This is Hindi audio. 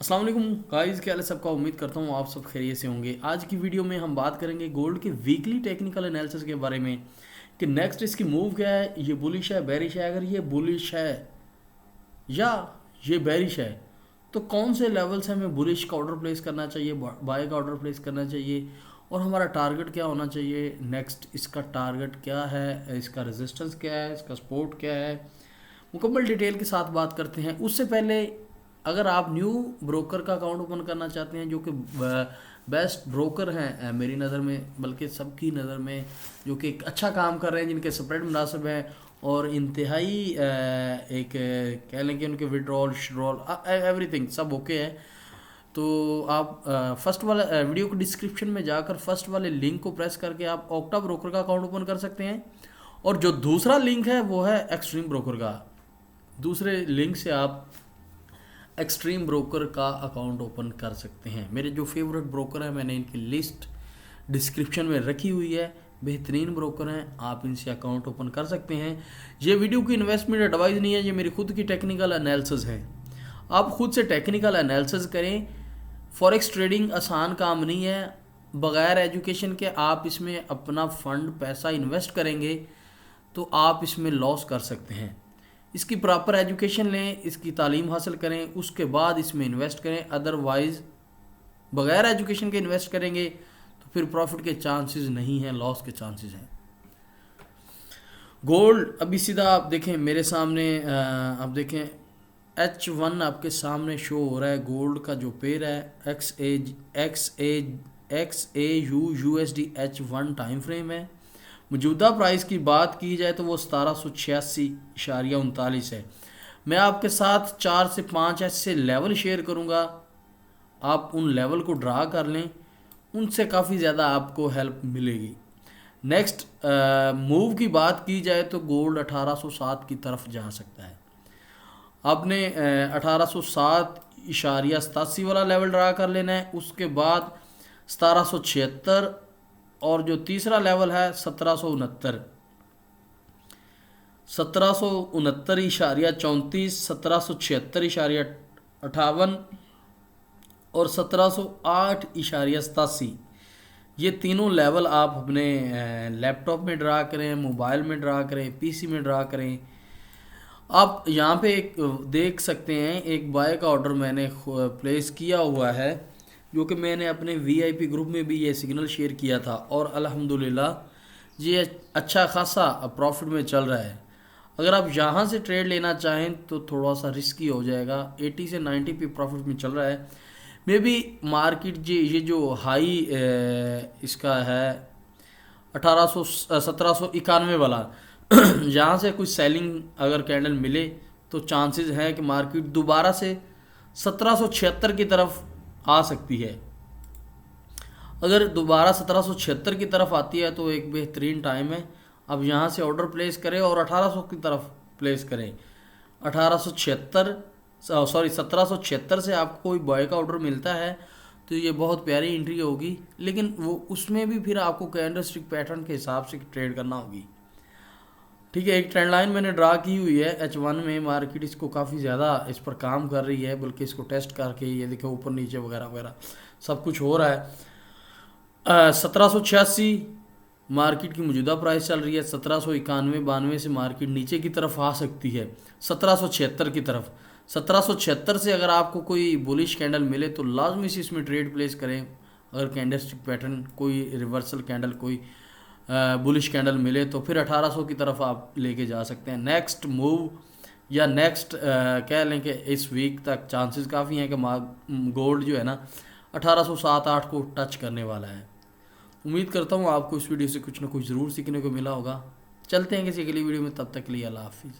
अस्सलाम वालेकुम गाइस, क्या हाल है सबका। उम्मीद करता हूँ आप सब खैरियत से होंगे। आज की वीडियो में हम बात करेंगे गोल्ड के वीकली टेक्निकल एनालिसिस के बारे में कि नेक्स्ट इसकी मूव क्या है, ये बुलिश है बेरिश है। अगर ये बुलिश है या ये बेरिश है तो कौन से लेवल से हमें बुलिश का ऑर्डर प्लेस करना चाहिए, बाय का ऑर्डर प्लेस करना चाहिए और हमारा टारगेट क्या होना चाहिए। नेक्स्ट इसका टारगेट क्या है, इसका रेजिस्टेंस क्या है, इसका सपोर्ट क्या है, मुकम्मल डिटेल के साथ बात करते हैं। उससे पहले अगर आप न्यू ब्रोकर का अकाउंट ओपन करना चाहते हैं, जो कि बेस्ट ब्रोकर हैं मेरी नज़र में, बल्कि सबकी नज़र में, जो कि एक अच्छा काम कर रहे हैं, जिनके स्प्रेड मुनासिब है और इंतहाई एक कह लें कि उनके विड्रॉल शड्रॉल एवरीथिंग सब ओके है, तो आप फर्स्ट वाला वीडियो के डिस्क्रिप्शन में जाकर फर्स्ट वाले लिंक को प्रेस करके आप ऑक्टा ब्रोकर का अकाउंट ओपन कर सकते हैं। और जो दूसरा लिंक है वो है एक्सट्रीम ब्रोकर का। दूसरे लिंक से आप एक्सट्रीम ब्रोकर का अकाउंट ओपन कर सकते हैं। मेरे जो फेवरेट ब्रोकर हैं मैंने इनकी लिस्ट डिस्क्रिप्शन में रखी हुई है, बेहतरीन ब्रोकर हैं, आप इनसे अकाउंट ओपन कर सकते हैं। ये वीडियो की इन्वेस्टमेंट एडवाइस नहीं है, ये मेरी खुद की टेक्निकल एनालिसिस है। आप खुद से टेक्निकल एनालिसिस करें। फॉरेक्स ट्रेडिंग आसान काम नहीं है। बग़ैर एजुकेशन के आप इसमें अपना फ़ंड पैसा इन्वेस्ट करेंगे तो आप इसमें लॉस कर सकते हैं। इसकी प्रॉपर एजुकेशन लें, इसकी तालीम हासिल करें, उसके बाद इसमें इन्वेस्ट करें। अदरवाइज़ बग़ैर एजुकेशन के इन्वेस्ट करेंगे तो फिर प्रॉफिट के चांसेस नहीं हैं, लॉस के चांसेस हैं। गोल्ड अभी सीधा आप देखें मेरे सामने, आप देखें H1 आपके सामने शो हो रहा है। गोल्ड का जो पेयर है XAUUSD H1 टाइम फ्रेम है। मौजूदा प्राइस की बात की जाए तो वो 1786.39 है। मैं आपके साथ 4 से 5 ऐसे लेवल शेयर करूंगा, आप उन लेवल को ड्रा कर लें, उनसे काफ़ी ज़्यादा आपको हेल्प मिलेगी। नेक्स्ट मूव की बात की जाए तो गोल्ड 1807 की तरफ जा सकता है। आपने 1807.87 वाला लेवल ड्रा कर लेना है। उसके बाद 1776 और जो तीसरा लेवल है 1769.34, 1776.58 और 1708.87, ये तीनों लेवल आप अपने लैपटॉप में ड्रा करें, मोबाइल में ड्रा करें, पीसी में ड्रा करें। आप यहाँ पे एक देख सकते हैं, एक बाय का ऑर्डर मैंने प्लेस किया हुआ है, जो कि मैंने अपने वीआईपी ग्रुप में भी ये सिग्नल शेयर किया था और अल्हम्दुलिल्लाह ये अच्छा खासा प्रॉफिट में चल रहा है। अगर आप यहाँ से ट्रेड लेना चाहें तो थोड़ा सा रिस्की हो जाएगा। 80 से 90 पे प्रॉफिट में चल रहा है। मे बी मार्केट ये जो हाई इसका है 1791 वाला यहाँ से कुछ सेलिंग अगर कैंडल मिले तो चांसेस हैं कि मार्केट दोबारा से 1776 की तरफ आ सकती है। अगर दोबारा 1776 की तरफ आती है तो एक बेहतरीन टाइम है। अब यहाँ से ऑर्डर प्लेस करें और 1800 की तरफ प्लेस करें। 1876 सॉरी 1776 से आपको कोई बाय का ऑर्डर मिलता है तो ये बहुत प्यारी एंट्री होगी, लेकिन वो उसमें भी फिर आपको कैंडलस्टिक पैटर्न के हिसाब से ट्रेड करना होगी। ठीक है, एक ट्रेंड लाइन मैंने ड्रा की हुई है H1 में। मार्केट इसको काफ़ी ज़्यादा इस पर काम कर रही है, बल्कि इसको टेस्ट करके ये देखो ऊपर नीचे वगैरह वगैरह सब कुछ हो रहा है। 1786 मार्केट की मौजूदा प्राइस चल रही है। 1791-92 से मार्केट नीचे की तरफ आ सकती है 1776 की तरफ। 1776 से अगर आपको कोई बुलिश कैंडल मिले तो लाजमी से इसमें ट्रेड प्लेस करें। अगर कैंडलस्टिक पैटर्न कोई रिवर्सल कैंडल, कोई बुलिश कैंडल मिले तो फिर 1800 की तरफ आप लेके जा सकते हैं। नेक्स्ट मूव या नेक्स्ट कह लें कि इस वीक तक चांसेस काफ़ी हैं कि गोल्ड जो है ना 1807-8 को टच करने वाला है। उम्मीद करता हूँ आपको इस वीडियो से कुछ ना कुछ ज़रूर सीखने को मिला होगा। चलते हैं किसी अगली वीडियो में, तब तक के लिए अल्लाह हाफिज़।